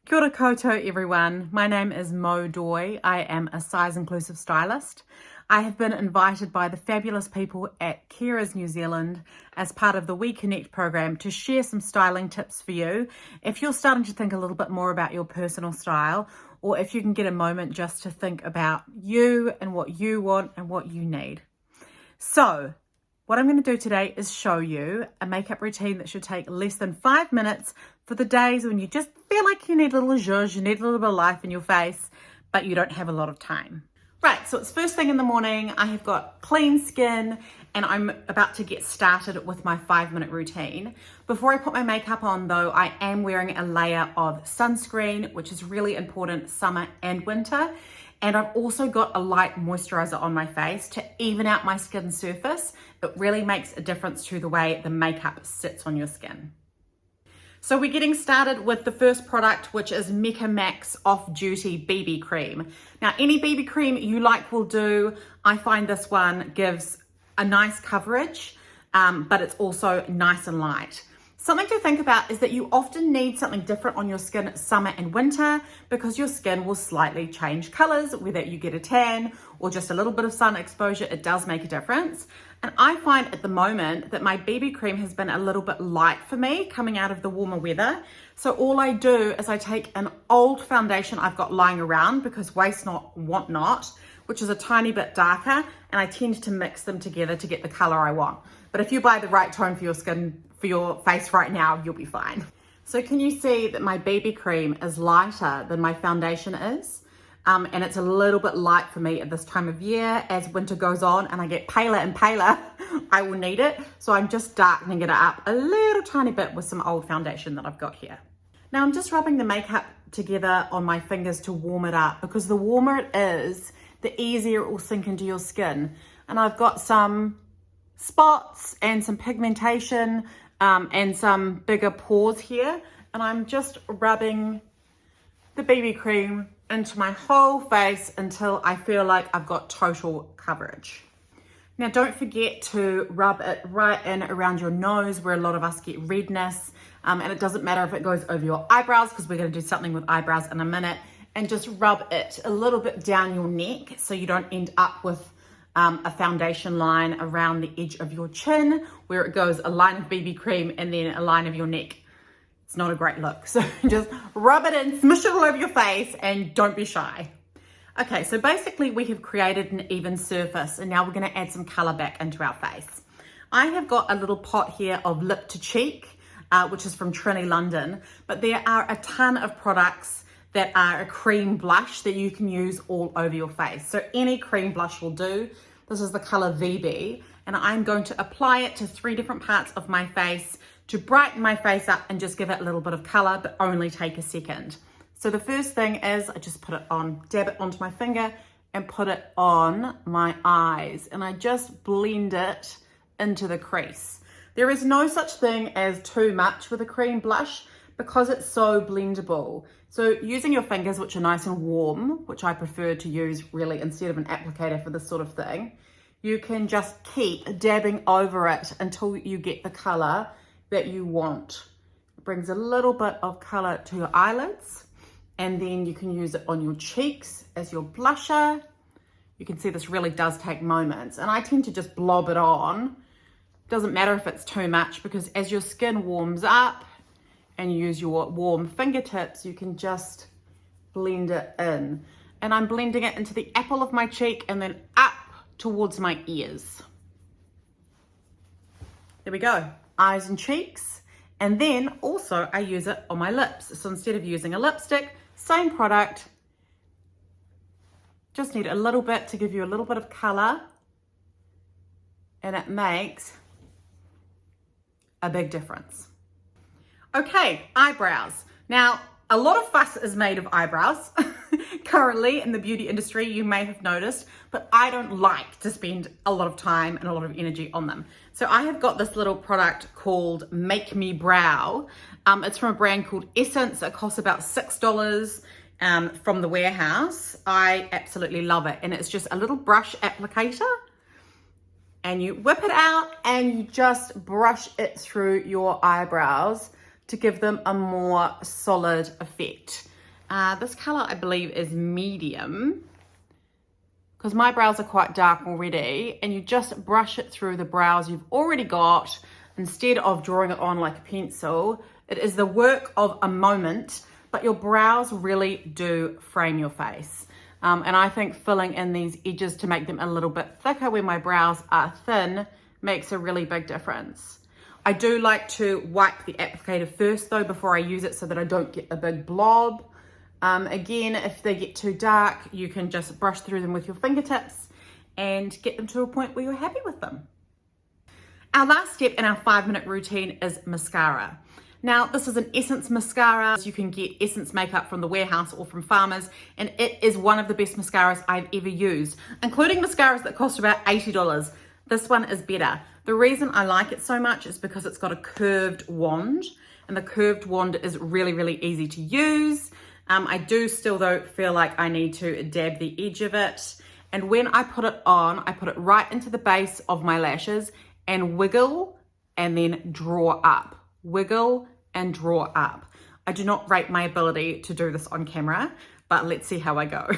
Kia ora koutou everyone, my name is Mo Doy. I am a size inclusive stylist. I have been invited by the fabulous people at Carers New Zealand as part of the weconnect program to share some styling tips for you. If you're starting to think a little bit more about your personal style, or if you can get a moment just to think about you and what you want and what you need. So, what I'm going to do today is show you a makeup routine that should take less than 5 minutes for the days when you just feel like you need a little zhuzh, you need a little bit of life in your face, but you don't have a lot of time. Right, so it's first thing in the morning, I have got clean skin and I'm about to get started with my 5-minute routine. Before I put my makeup on though, I am wearing a layer of sunscreen, which is really important summer and winter. And I've also got a light moisturizer on my face to even out my skin surface. It really makes a difference to the way the makeup sits on your skin. So we're getting started with the first product, which is Mecca Max Off Duty BB Cream. Now, any BB cream you like will do. I find this one gives a nice coverage, but it's also nice and light. Something to think about is that you often need something different on your skin summer and winter because your skin will slightly change colors, whether you get a tan or just a little bit of sun exposure, it does make a difference. And I find at the moment that my BB cream has been a little bit light for me coming out of the warmer weather. So all I do is I take an old foundation I've got lying around because waste not, want not, which is a tiny bit darker, and I tend to mix them together to get the color I want. But if you buy the right tone for your skin, for your face right now, you'll be fine. So can you see that my BB cream is lighter than my foundation is? And it's a little bit light for me at this time of year. As winter goes on and I get paler and paler, I will need it. So I'm just darkening it up a little tiny bit with some old foundation that I've got here. Now I'm just rubbing the makeup together on my fingers to warm it up because the warmer it is, the easier it will sink into your skin. And I've got some spots and some pigmentation and some bigger pores here, and I'm just rubbing the BB cream into my whole face until I feel like I've got total coverage. Now don't forget to rub it right in around your nose where a lot of us get redness, and it doesn't matter if it goes over your eyebrows because we're going to do something with eyebrows in a minute, and just rub it a little bit down your neck so you don't end up with a foundation line around the edge of your chin where it goes a line of BB cream and then a line of your neck. It's not a great look. So just rub it in, smush it all over your face and don't be shy. Okay, so basically we have created an even surface and now we're going to add some color back into our face. I have got a little pot here of Lip to Cheek, which is from Trini London, but there are a ton of products that are a cream blush that you can use all over your face. So any cream blush will do. This is the color VB, and I'm going to apply it to 3 different parts of my face to brighten my face up and just give it a little bit of color, but only take a second. So the first thing is I just put it on, dab it onto my finger and put it on my eyes, and I just blend it into the crease. There is no such thing as too much with a cream blush because it's so blendable. So using your fingers, which are nice and warm, which I prefer to use really instead of an applicator for this sort of thing, you can just keep dabbing over it until you get the color that you want. It brings a little bit of color to your eyelids, and then you can use it on your cheeks as your blusher. You can see this really does take moments, and I tend to just blob it on. Doesn't matter if it's too much because as your skin warms up, and use your warm fingertips, you can just blend it in. And I'm blending it into the apple of my cheek and then up towards my ears. There we go, eyes and cheeks. And then also I use it on my lips. So instead of using a lipstick, same product, just need a little bit to give you a little bit of color, and it makes a big difference. Okay, eyebrows. Now, a lot of fuss is made of eyebrows currently in the beauty industry, you may have noticed, but I don't like to spend a lot of time and a lot of energy on them. So I have got this little product called Make Me Brow. It's from a brand called Essence. It costs about $6 from the warehouse. I absolutely love it. And it's just a little brush applicator, and you whip it out and you just brush it through your eyebrows to give them a more solid effect. This color I believe is medium, because my brows are quite dark already, and you just brush it through the brows you've already got instead of drawing it on like a pencil. It is the work of a moment, but your brows really do frame your face. And I think filling in these edges to make them a little bit thicker when my brows are thin makes a really big difference. I do like to wipe the applicator first though before I use it so that I don't get a big blob. Again, if they get too dark, you can just brush through them with your fingertips and get them to a point where you're happy with them. Our last step in our 5-minute routine is mascara. Now, this is an Essence mascara. You can get Essence makeup from the warehouse or from Farmers, and it is one of the best mascaras I've ever used, including mascaras that cost about $80. This one is better. The reason I like it so much is because it's got a curved wand, and the curved wand is really, really easy to use. I do still though feel like I need to dab the edge of it. And when I put it on, I put it right into the base of my lashes and wiggle and then draw up. Wiggle and draw up. I do not rate my ability to do this on camera, but let's see how I go.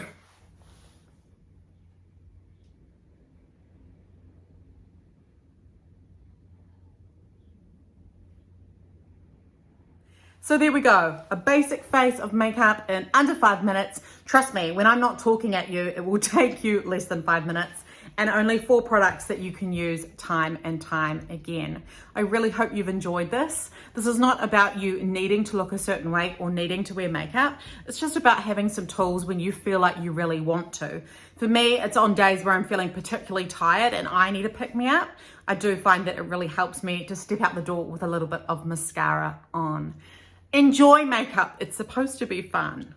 So there we go, a basic face of makeup in under 5 minutes. Trust me, when I'm not talking at you, it will take you less than 5 minutes, and only 4 products that you can use time and time again. I really hope you've enjoyed this. This is not about you needing to look a certain way or needing to wear makeup. It's just about having some tools when you feel like you really want to. For me, it's on days where I'm feeling particularly tired and I need a pick-me-up. I do find that it really helps me to step out the door with a little bit of mascara on. Enjoy makeup. It's supposed to be fun.